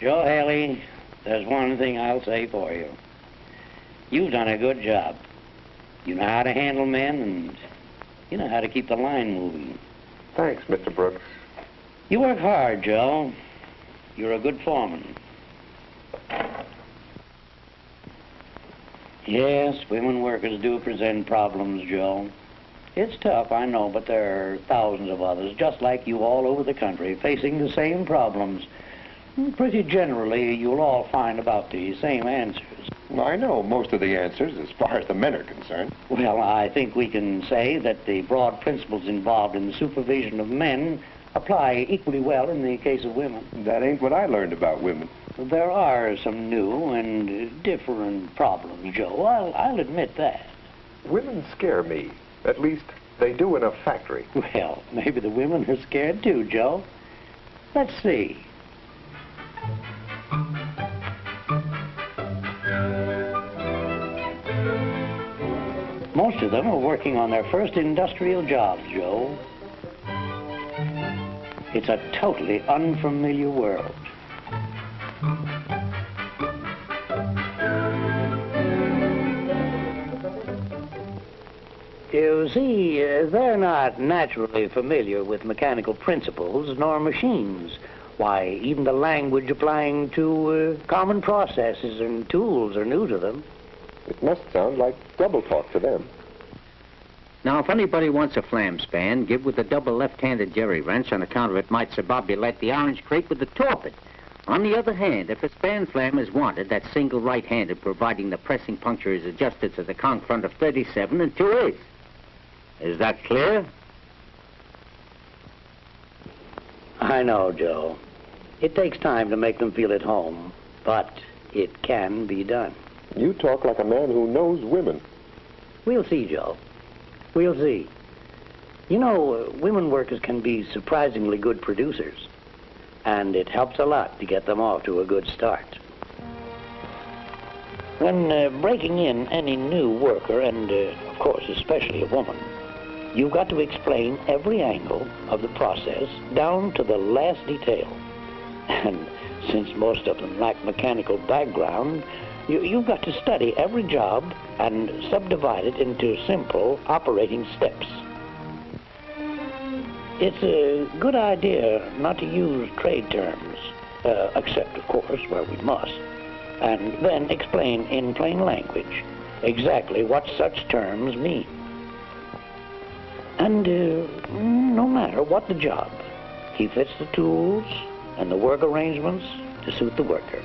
Joe Haley, there's one thing I'll say for you. You've done a good job. You know how to handle men, and you know how to keep the line moving. Thanks, Mr. Brooks. You work hard, Joe. You're a good foreman. Yes, women workers do present problems, Joe. It's tough, I know, but there are thousands of others, just like you all over the country, facing the same problems. Pretty generally, you'll all find about the same answers. Well, I know most of the answers as far as the men are concerned. Well, I think we can say that the broad principles involved in the supervision of men apply equally well in the case of women. That ain't what I learned about women. There are some new and different problems, Joe. I'll admit that. Women scare me. At least, they do in a factory. Well, maybe the women are scared too, Joe. Let's see. Most of them are working on their first industrial jobs, Joe. It's a totally unfamiliar world. You see, they're not naturally familiar with mechanical principles nor machines. Why, even the language applying to common processes and tools are new to them. It must sound like double talk to them. Now, if anybody wants a flam span, give with a double left-handed jerry wrench on account of it might subobulate the orange crate with the torpid. On the other hand, if a span flam is wanted, that's single right-handed, providing the pressing puncture is adjusted to the conch front of 37 and 2/8. Is that clear? I know, Joe. It takes time to make them feel at home, but it can be done. You talk like a man who knows women. We'll see, Joe. We'll see. You know, women workers can be surprisingly good producers, and it helps a lot to get them off to a good start. When breaking in any new worker, and of course especially a woman, you've got to explain every angle of the process down to the last detail. And since most of them lack mechanical background, you've got to study every job and subdivide it into simple operating steps. It's a good idea not to use trade terms, except, of course, where we must, and then explain in plain language exactly what such terms mean. And no matter what the job, he fits the tools and the work arrangements to suit the worker.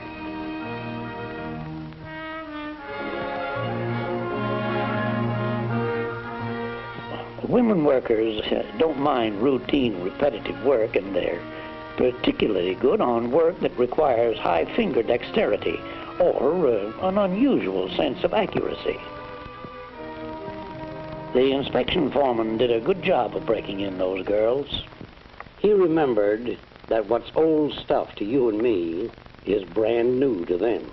Women workers don't mind routine, repetitive work, and they're particularly good on work that requires high finger dexterity or an unusual sense of accuracy. The inspection foreman did a good job of breaking in those girls. He remembered that what's old stuff to you and me is brand new to them.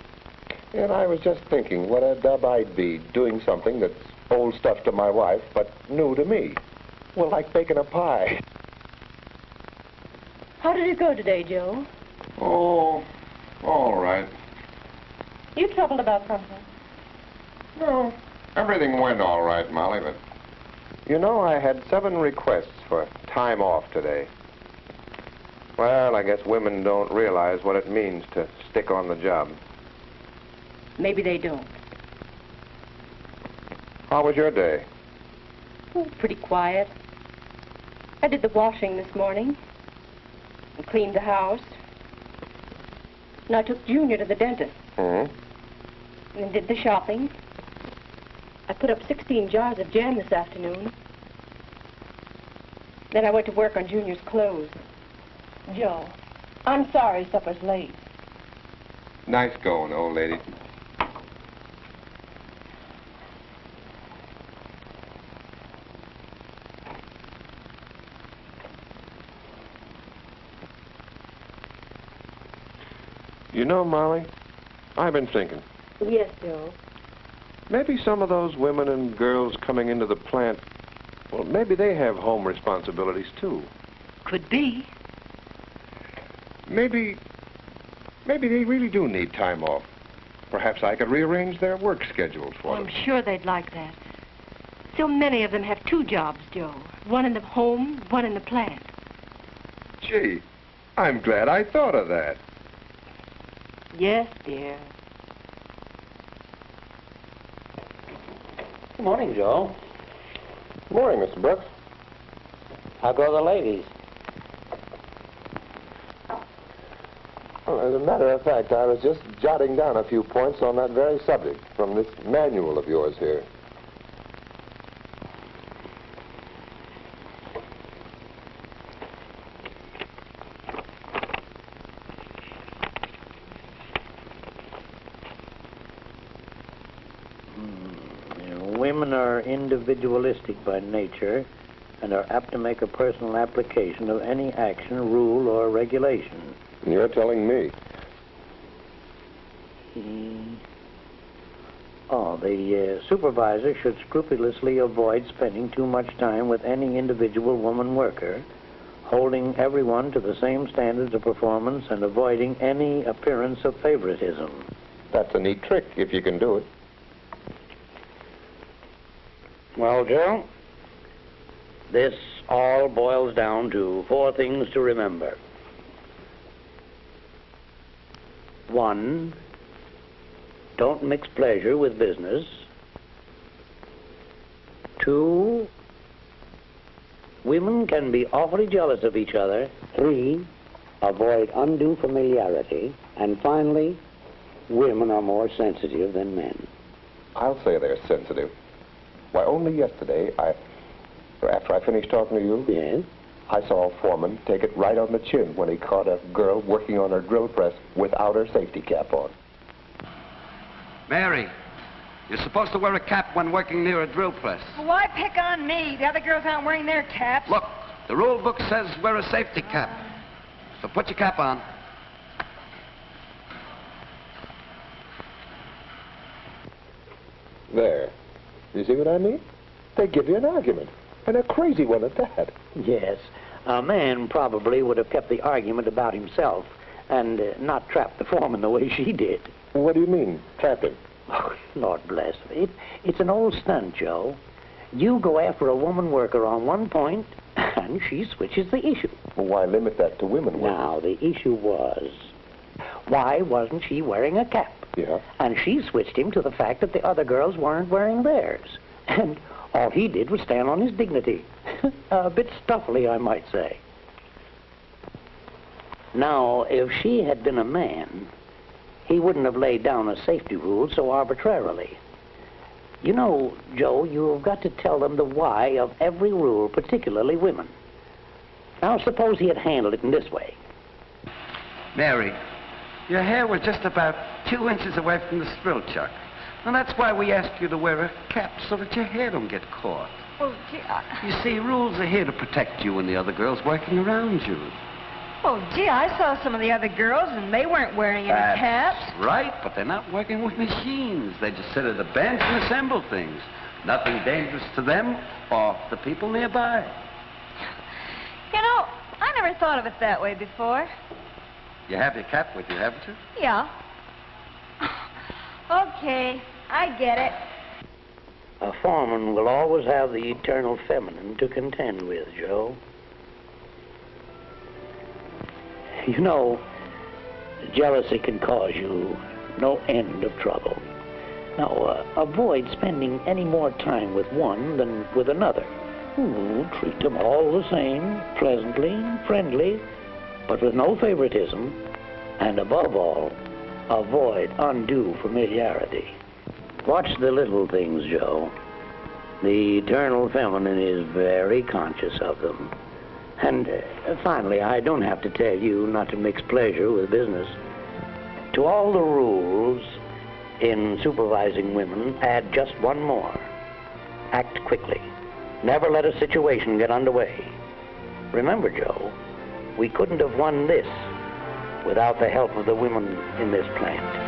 And I was just thinking what a dub I'd be doing something that's old stuff to my wife, but new to me. Well, like baking a pie. How did it go today, Joe? Oh, all right. You troubled about something? No, everything went all right, Molly, but... You know, I had 7 requests for time off today. Well, I guess women don't realize what it means to stick on the job. Maybe they don't. How was your day? Oh, pretty quiet. I did the washing this morning and cleaned the house. And I took Junior to the dentist. Mm-hmm. And did the shopping. I put up 16 jars of jam this afternoon. Then I went to work on Junior's clothes. Joe, I'm sorry supper's late. Nice going, old lady. You know, Molly, I've been thinking. Yes, Joe. Maybe some of those women and girls coming into the plant, well, maybe they have home responsibilities, too. Could be. Maybe Maybe they really do need time off. Perhaps I could rearrange their work schedules for them. I'm sure they'd like that. So many of them have 2 jobs, Joe. One in the home, one in the plant. Gee, I'm glad I thought of that. Yes, dear. Good morning, Joe. Morning, Mr. Brooks. How go the ladies? Well, as a matter of fact, I was just jotting down a few points on that very subject from this manual of yours here. Women are individualistic by nature and are apt to make a personal application of any action, rule, or regulation. You're telling me. The supervisor should scrupulously avoid spending too much time with any individual woman worker, holding everyone to the same standards of performance and avoiding any appearance of favoritism. That's a neat trick, if you can do it. Well, Joe, this all boils down to 4 things to remember. 1, don't mix pleasure with business. 2, women can be awfully jealous of each other. 3, avoid undue familiarity. And finally, women are more sensitive than men. I'll say they're sensitive. Why, only yesterday, after I finished talking to you, Yes? I saw a foreman take it right on the chin when he caught a girl working on her drill press without her safety cap on. Mary, you're supposed to wear a cap when working near a drill press. Well, why pick on me? The other girls aren't wearing their caps. Look, the rule book says wear a safety cap. So put your cap on. There. You see what I mean? They give you an argument, and a crazy one at that. Yes. A man probably would have kept the argument about himself and not trapped the foreman the way she did. What do you mean, trapping? Oh, Lord bless her. It's an old stunt, Joe. You go after a woman worker on one point, and she switches the issue. Well, why limit that to women workers? Now, the issue was, why wasn't she wearing a cap? Yeah? And she switched him to the fact that the other girls weren't wearing theirs. And all he did was stand on his dignity. A bit stuffily, I might say. Now, if she had been a man, he wouldn't have laid down a safety rule so arbitrarily. You know, Joe, you've got to tell them the why of every rule, particularly women. Now, suppose he had handled it in this way. Mary, your hair was just about 2 inches away from the spill chuck. And that's why we asked you to wear a cap, so that your hair don't get caught. Oh, gee, You see, rules are here to protect you and the other girls working around you. I saw some of the other girls, and they weren't wearing any caps. That's right, but they're not working with machines. They just sit at a bench and assemble things. Nothing dangerous to them or the people nearby. You know, I never thought of it that way before. You have your cap with you, haven't you? Yeah. Okay, I get it. A foreman will always have the eternal feminine to contend with, Joe. You know, jealousy can cause you no end of trouble. Now, avoid spending any more time with one than with another. Treat them all the same, pleasantly and friendly, but with no favoritism. And above all, avoid undue familiarity. Watch the little things, Joe. The eternal feminine is very conscious of them. And finally, I don't have to tell you not to mix pleasure with business. To all the rules in supervising women, add just one more. Act quickly. Never let a situation get underway. Remember, Joe, we couldn't have won this without the help of the women in this plant.